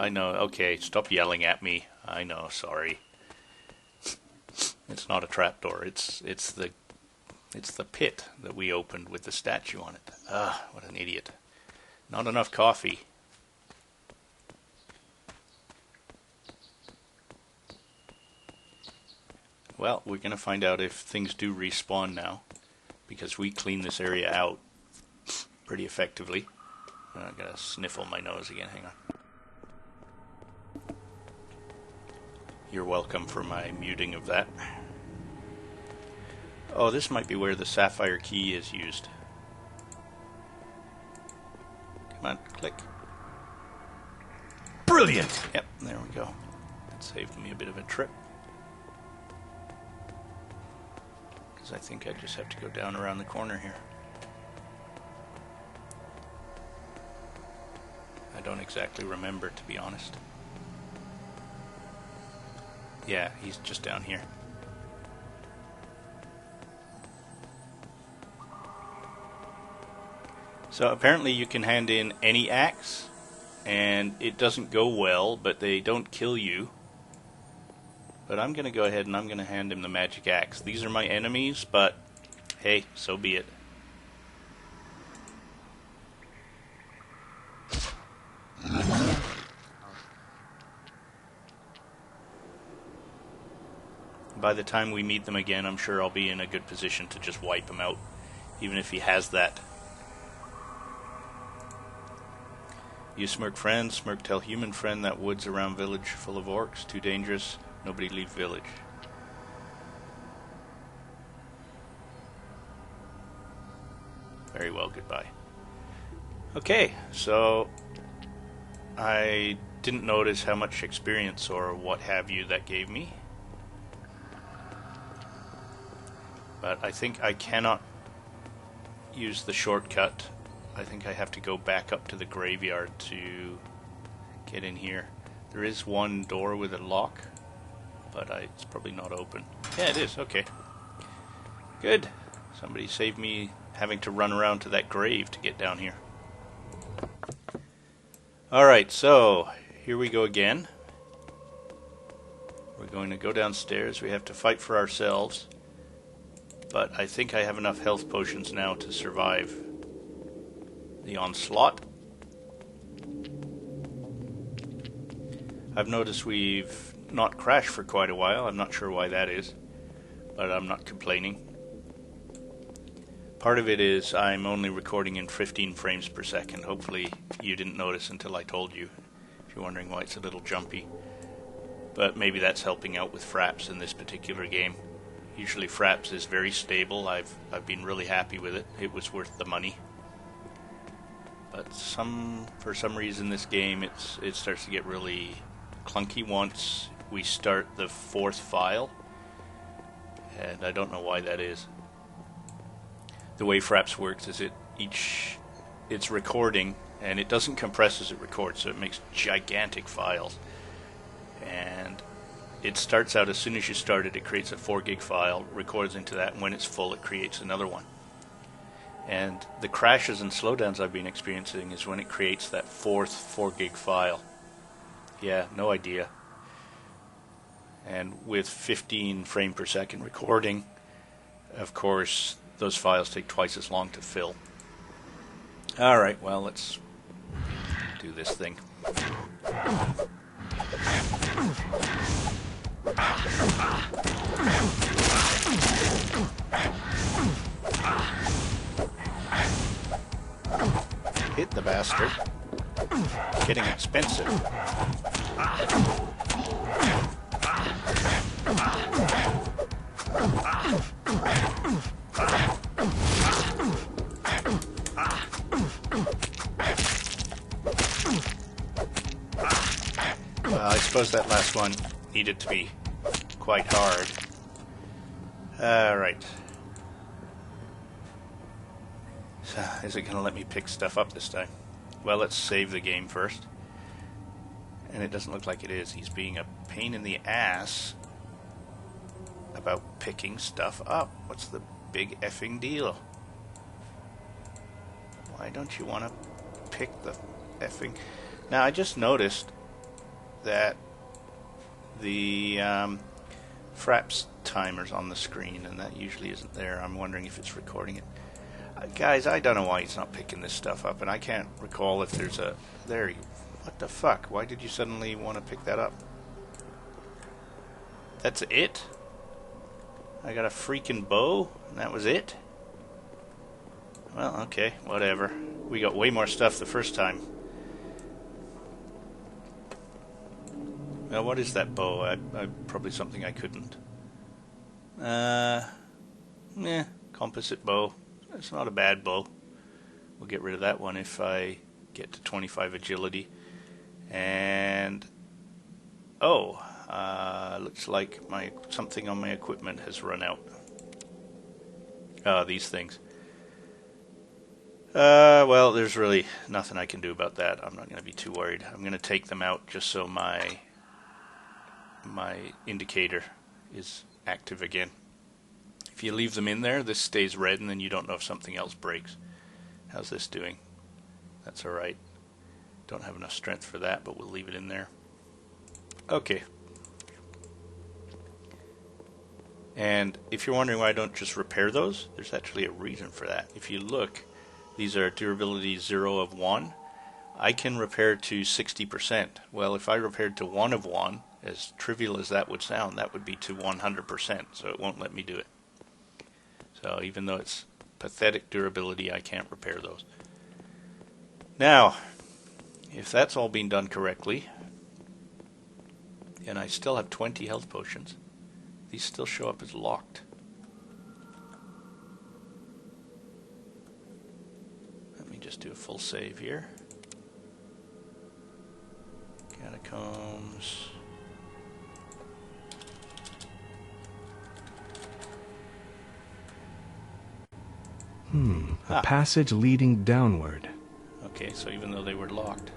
I know. Okay, stop yelling at me. I know, sorry. It's not a trapdoor. It's the pit that we opened with the statue on it. Ah, what an idiot. Not enough coffee. Well, we're going to find out if things do respawn now, because we cleaned this area out pretty effectively. I'm going to sniffle my nose again. Hang on. You're welcome for my muting of that. Oh, this might be where the sapphire key is used. Come on, click. Brilliant! Yep, there we go. That saved me a bit of a trip. Because I think I just have to go down around the corner here. I don't exactly remember, to be honest. Yeah, he's just down here. So apparently you can hand in any axe, and it doesn't go well, but they don't kill you. But I'm going to go ahead and I'm going to hand him the magic axe. These are my enemies, but hey, so be it. By the time we meet them again, I'm sure I'll be in a good position to just wipe him out, even if he has that. You smirk friend, smirk tell human friend that woods around village full of orcs, too dangerous, nobody leave village. Very well, goodbye. Okay, so I didn't notice how much experience or what have you that gave me. But I think I cannot use the shortcut. I think I have to go back up to the graveyard to get in here. There is one door with a lock, but it's probably not open. Yeah, it is. Okay. Good. Somebody saved me having to run around to that grave to get down here. Alright, so here we go again. We're going to go downstairs. We have to fight for ourselves. But I think I have enough health potions now to survive the onslaught. I've noticed we've not crashed for quite a while. I'm not sure why that is, but I'm not complaining. Part of it is I'm only recording in 15 frames per second. Hopefully you didn't notice until I told you, if you're wondering why it's a little jumpy. But maybe that's helping out with fraps in this particular game. Usually fraps is very stable. I've been really happy with it. It was worth the money. But for some reason this game it starts to get really clunky once we start the fourth file, and I don't know why that is. The way fraps works is it's recording, and it doesn't compress as it records, so it makes gigantic files. And it starts out as soon as you start it creates a 4 gig file, records into that, and when it's full it creates another one. And the crashes and slowdowns I've been experiencing is when it creates that fourth 4 gig file. Yeah, no idea. And with 15 frame per second recording, of course, those files take twice as long to fill. Alright, well, let's do this thing. Hit the bastard. Getting expensive. Well, I suppose that last one needed to be quite hard. Alright. So, is it going to let me pick stuff up this time? Well, let's save the game first. And it doesn't look like it is. He's being a pain in the ass about picking stuff up. What's the big effing deal? Why don't you want to pick the effing... Now, I just noticed that the fraps timer's on the screen, and that usually isn't there. I'm wondering if it's recording it. Guys, I don't know why it's not picking this stuff up, and I can't recall if there's a... There you... What the fuck? Why did you suddenly want to pick that up? That's it? I got a freaking bow, and that was it? Well, okay, whatever. We got way more stuff the first time. Well, what is that bow? Probably something I couldn't. Composite bow. It's not a bad bow. We'll get rid of that one if I get to 25 agility. And looks like something on my equipment has run out. These things. Well, there's really nothing I can do about that. I'm not going to be too worried. I'm going to take them out just so my indicator is active again. If you leave them in there, this stays red, and then you don't know if something else breaks. How's this doing? That's alright. Don't have enough strength for that, but we'll leave it in there. Okay. And if you're wondering why I don't just repair those, there's actually a reason for that. If you look, these are durability 0 of 1. I can repair to 60%. Well, if I repaired to 1 of 1, as trivial as that would sound, that would be to 100%, so it won't let me do it. So even though it's pathetic durability, I can't repair those. Now, if that's all been done correctly, and I still have 20 health potions, these still show up as locked. Let me just do a full save here. Catacombs. A passage leading downward. Okay, so even though they were locked.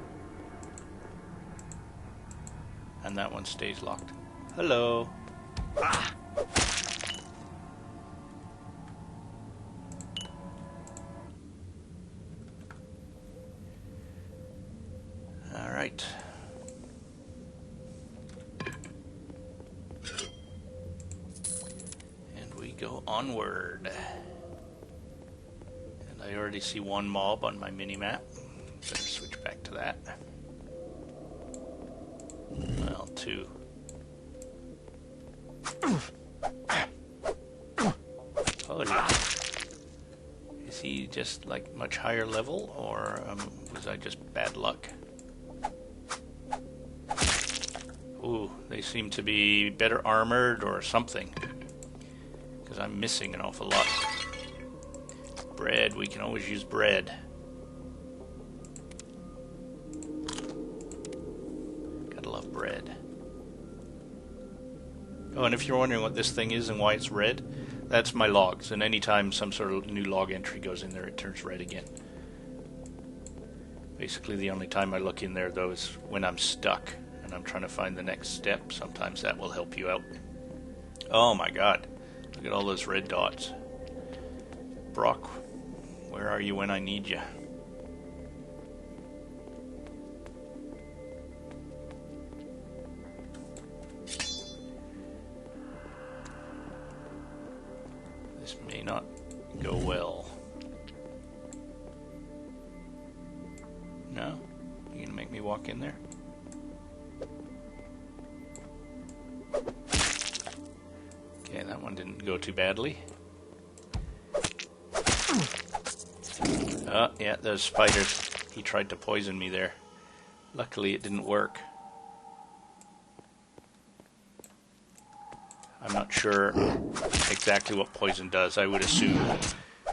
And that one stays locked. Hello. Ah. All right. And we go onward. I already see one mob on my mini-map. Better switch back to that. Well, 2. Holy. Is he just like much higher level, or was I just bad luck? Ooh, they seem to be better armored or something. Because I'm missing an awful lot. Bread, we can always use bread. Gotta love bread. Oh, and if you're wondering what this thing is and why it's red, that's my logs. And anytime some sort of new log entry goes in there, it turns red again. Basically, the only time I look in there, though, is when I'm stuck and I'm trying to find the next step. Sometimes that will help you out. Oh my god. Look at all those red dots. Brock, where are you when I need you? This may not go well. No? You gonna make me walk in there? Okay, that one didn't go too badly. Oh, yeah, those spiders. He tried to poison me there. Luckily, it didn't work. I'm not sure exactly what poison does. I would assume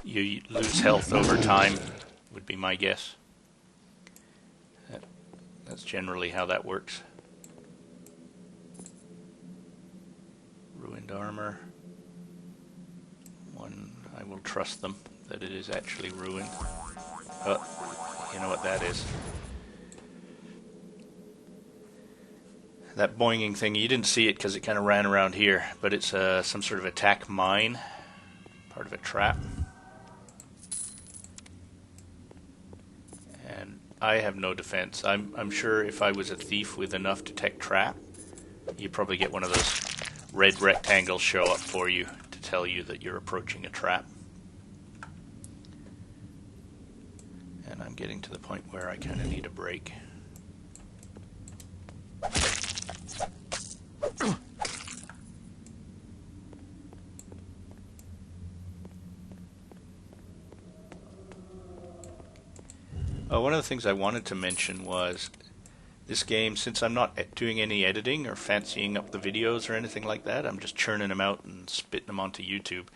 you lose health over time, would be my guess. That's generally how that works. Ruined armor. One, I will trust them that it is actually ruined. Oh, you know what that is. That boinging thing, you didn't see it because it kind of ran around here, but it's some sort of attack mine, part of a trap. And I have no defense. I'm sure if I was a thief with enough detect trap, you probably get one of those red rectangles show up for you to tell you that you're approaching a trap. And I'm getting to the point where I kind of need a break. One of the things I wanted to mention was this game, since I'm not doing any editing or fancying up the videos or anything like that, I'm just churning them out and spitting them onto YouTube.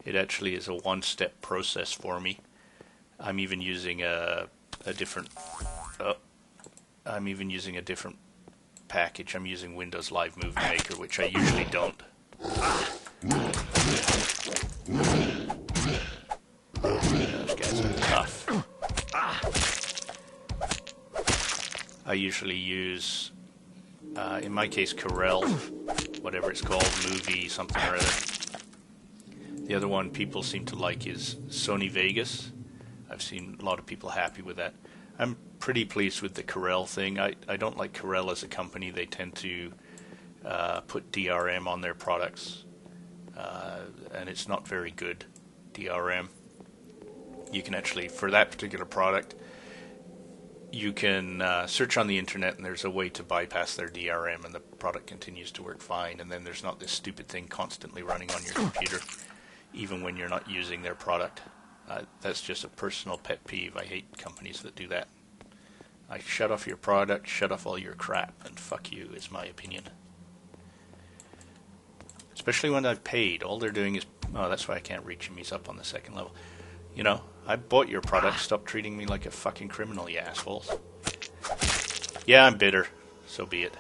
It actually is a one-step process for me. I'm even using a different package. I'm using Windows Live Movie Maker, which I usually don't. Those guys are tough. I usually use, in my case, Corel, whatever it's called, movie something or other. The other one people seem to like is Sony Vegas. I've seen a lot of people happy with that. I'm pretty pleased with the Corel thing. I don't like Corel as a company. They tend to put DRM on their products, and it's not very good DRM. You can actually, for that particular product, you can search on the internet and there's a way to bypass their DRM and the product continues to work fine, and then there's not this stupid thing constantly running on your computer even when you're not using their product. That's just a personal pet peeve. I hate companies that do that. I shut off your product, shut off all your crap, and fuck you is my opinion. Especially when I've paid. All they're doing is... Oh, that's why I can't reach him. He's up on the second level. You know, I bought your product. Stop treating me like a fucking criminal, you assholes. Yeah, I'm bitter. So be it.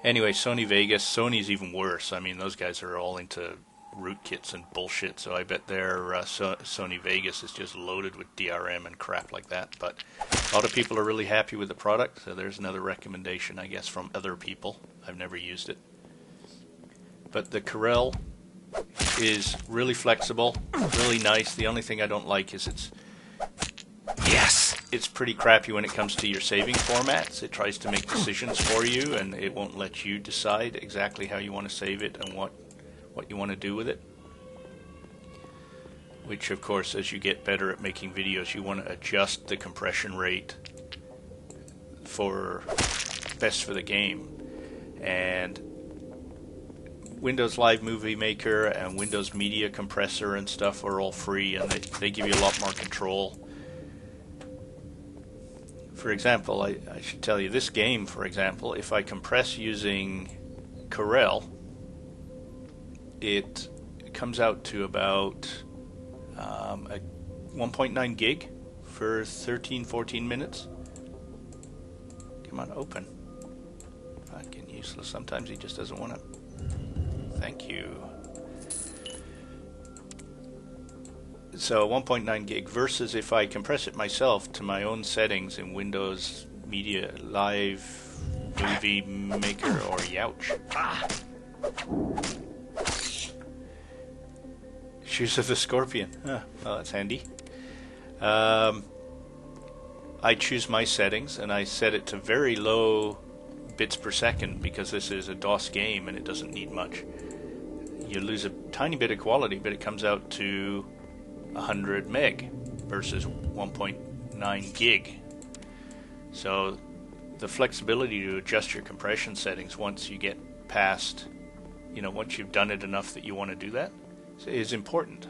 Anyway, Sony Vegas. Sony's even worse. I mean, those guys are all into rootkits and bullshit, so I bet their Sony Vegas is just loaded with DRM and crap like that. But a lot of people are really happy with the product, so there's another recommendation, I guess, from other people. I've never used it. But the Corel is really flexible, really nice. The only thing I don't like is it's pretty crappy when it comes to your saving formats. It tries to make decisions for you, and it won't let you decide exactly how you want to save it and what you want to do with it. Which, of course, as you get better at making videos, you want to adjust the compression rate for best for the game. And Windows Live Movie Maker and Windows Media Compressor and stuff are all free, and they give you a lot more control. For example, I should tell you, this game, for example, if I compress using Corel, it comes out to about 1.9 gig for 13-14 minutes. Come on, open. Fucking useless. Sometimes he just doesn't want to. Thank you. So 1.9 gig versus if I compress it myself to my own settings in Windows Media Live Movie Maker or Youch. Shoes of the Scorpion. Well, that's handy. I choose my settings and I set it to very low bits per second because this is a DOS game and it doesn't need much. You lose a tiny bit of quality, but it comes out to 100 meg versus 1.9 gig. So the flexibility to adjust your compression settings once you get past, once you've done it enough that you want to do that, is important.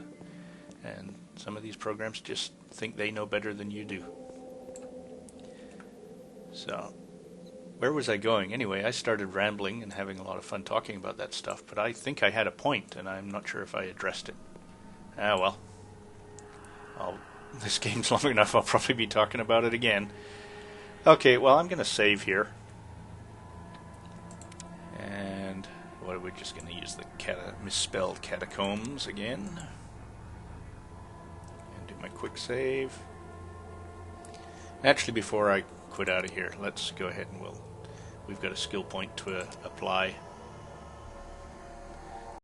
And some of these programs just think they know better than you do. So, where was I going? Anyway, I started rambling and having a lot of fun talking about that stuff, but I think I had a point, and I'm not sure if I addressed it. Well. This game's long enough, I'll probably be talking about it again. Okay, well, I'm going to save here. And what are we just going to use the misspelled catacombs again? And do my quick save. Actually, before I quit out of here, let's go ahead and we've got a skill point to apply.